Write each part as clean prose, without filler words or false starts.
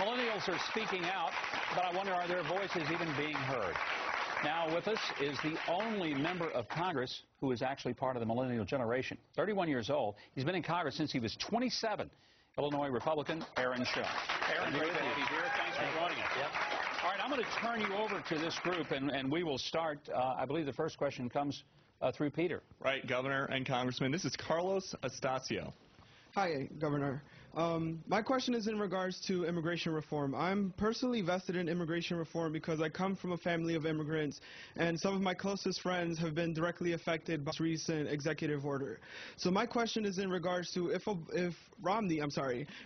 Millennials are speaking out, but I wonder, are their voices even being heard? Now with us is the only member of Congress who is actually part of the millennial generation. 31 years old. He's been in Congress since he was 27. Illinois Republican Aaron Schock. Aaron, great to have you here. Thanks for joining us. Yep. All right, I'm going to turn you over to this group, and we will start. I believe the first question comes through Peter. Right, Governor and Congressman. This is Carlos Astacio. Hi, Governor. My question is in regards to immigration reform. I'm personally vested in immigration reform because I come from a family of immigrants, and some of my closest friends have been directly affected by this recent executive order. So my question is in regards to if Romney,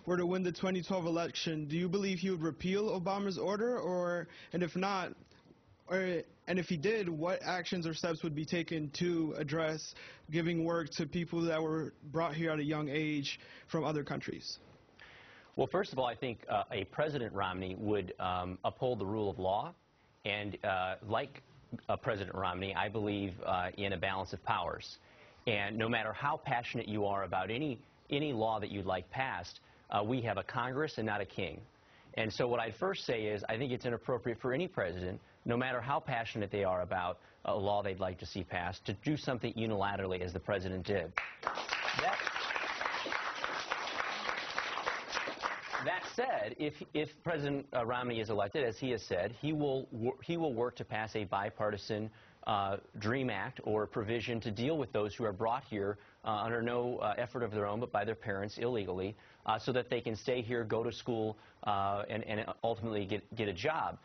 were to win the 2012 election, do you believe he would repeal Obama's order, and if not, and if he did, what actions or steps would be taken to address giving work to people that were brought here at a young age from other countries? Well, first of all, I think a President Romney would uphold the rule of law. And like President Romney, I believe in a balance of powers. And no matter how passionate you are about any law that you'd like passed, we have a Congress and not a king. And so what I'd first say is I think it's inappropriate for any president, no matter how passionate they are about a law they'd like to see passed, to do something unilaterally as the president did. That said, if President Romney is elected, as he has said, he will work to pass a bipartisan DREAM Act or provision to deal with those who are brought here under no effort of their own but by their parents illegally, so that they can stay here, go to school, and ultimately get a job.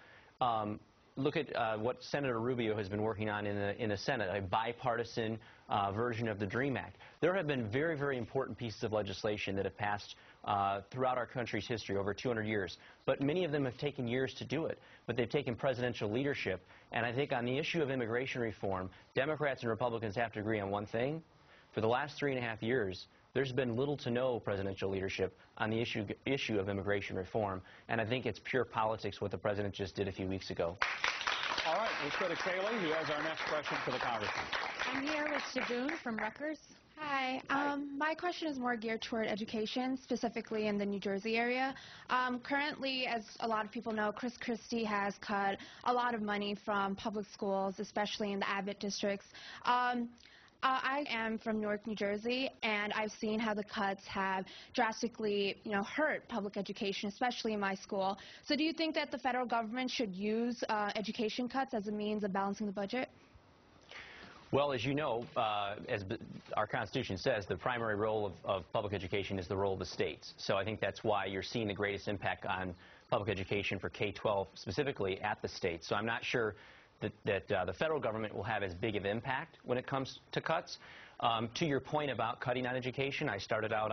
Look at what Senator Rubio has been working on in the Senate, a bipartisan version of the DREAM Act. There have been very, very important pieces of legislation that have passed throughout our country's history over 200 years. But many of them have taken years to do it. But they've taken presidential leadership. And I think on the issue of immigration reform, Democrats and Republicans have to agree on one thing. For the last 3.5 years, there's been little to no presidential leadership on the issue of immigration reform. And I think it's pure politics what the president just did a few weeks ago. All right, let's go to Kaylee, who has our next question for the Congressman. I'm here with Shaboon from Rutgers. Hi. My question is more geared toward education, specifically in the New Jersey area. Currently, as a lot of people know, Chris Christie has cut a lot of money from public schools, especially in the Abbott districts. I am from Newark, New Jersey, and I've seen how the cuts have drastically, hurt public education, especially in my school. So do you think that the federal government should use education cuts as a means of balancing the budget? Well, as you know, as our Constitution says, the primary role of public education is the role of the states. So I think that's why you're seeing the greatest impact on public education for K-12 specifically at the states. So I'm not sure that the federal government will have as big of impact when it comes to cuts. To your point about cutting on education, I started out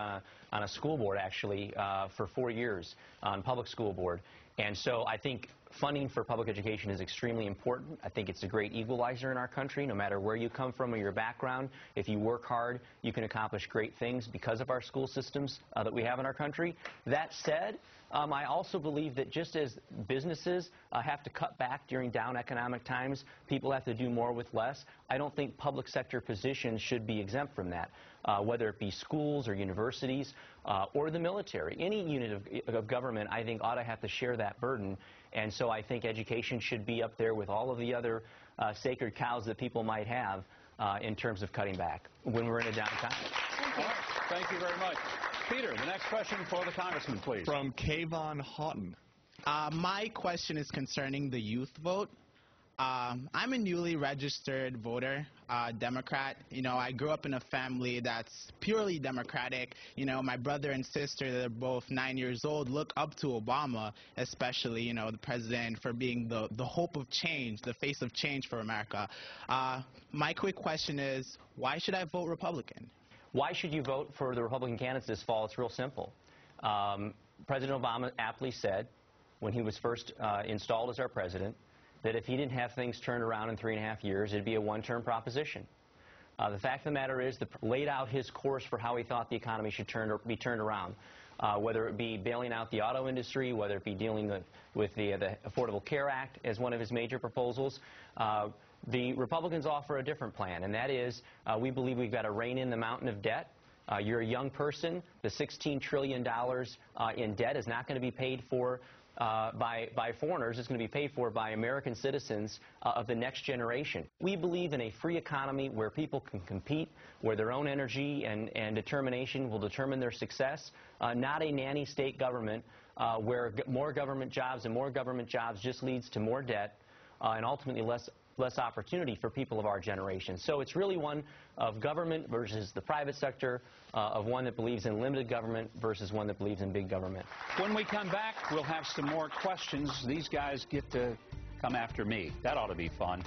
on a school board, actually, for 4 years on public school board. And so I think funding for public education is extremely important. I think it's a great equalizer in our country, no matter where you come from or your background. If you work hard, you can accomplish great things because of our school systems that we have in our country. That said, I also believe that just as businesses have to cut back during down economic times, people have to do more with less. I don't think public sector positions should be exempt from that, whether it be schools or universities or the military. Any unit of government, I think, ought to have to share that burden. And so I think education should be up there with all of the other sacred cows that people might have in terms of cutting back when we're in a down time. Thank you. All right. Thank you very much. Peter, the next question for the Congressman, please. From Kayvon Houghton. My question is concerning the youth vote. I'm a newly registered voter, Democrat. I grew up in a family that's purely Democratic. My brother and sister, they're both 9 years old, look up to Obama, especially, the president, for being the hope of change, the face of change for America. My quick question is, why should I vote Republican? Why should you vote for the Republican candidates this fall? It's real simple. President Obama aptly said, when he was first installed as our president, that if he didn't have things turned around in 3.5 years, it'd be a one-term proposition. The fact of the matter is, laid out his course for how he thought the economy should be turned around, whether it be bailing out the auto industry, whether it be dealing with the Affordable Care Act as one of his major proposals. The Republicans offer a different plan, and that is we believe we've got to rein in the mountain of debt. You're a young person. The $16 trillion in debt is not going to be paid for by foreigners. It's going to be paid for by American citizens of the next generation. We believe in a free economy where people can compete, where their own energy and determination will determine their success, not a nanny state government where more government jobs and more government jobs just leads to more debt and ultimately less opportunity for people of our generation. So it's really one of government versus the private sector, of one that believes in limited government versus one that believes in big government. When we come back, we'll have some more questions. These guys get to come after me. That ought to be fun.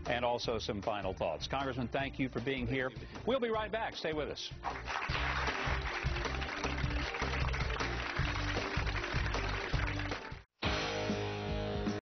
And also some final thoughts. Congressman, thank you for being here. We'll be right back. Stay with us.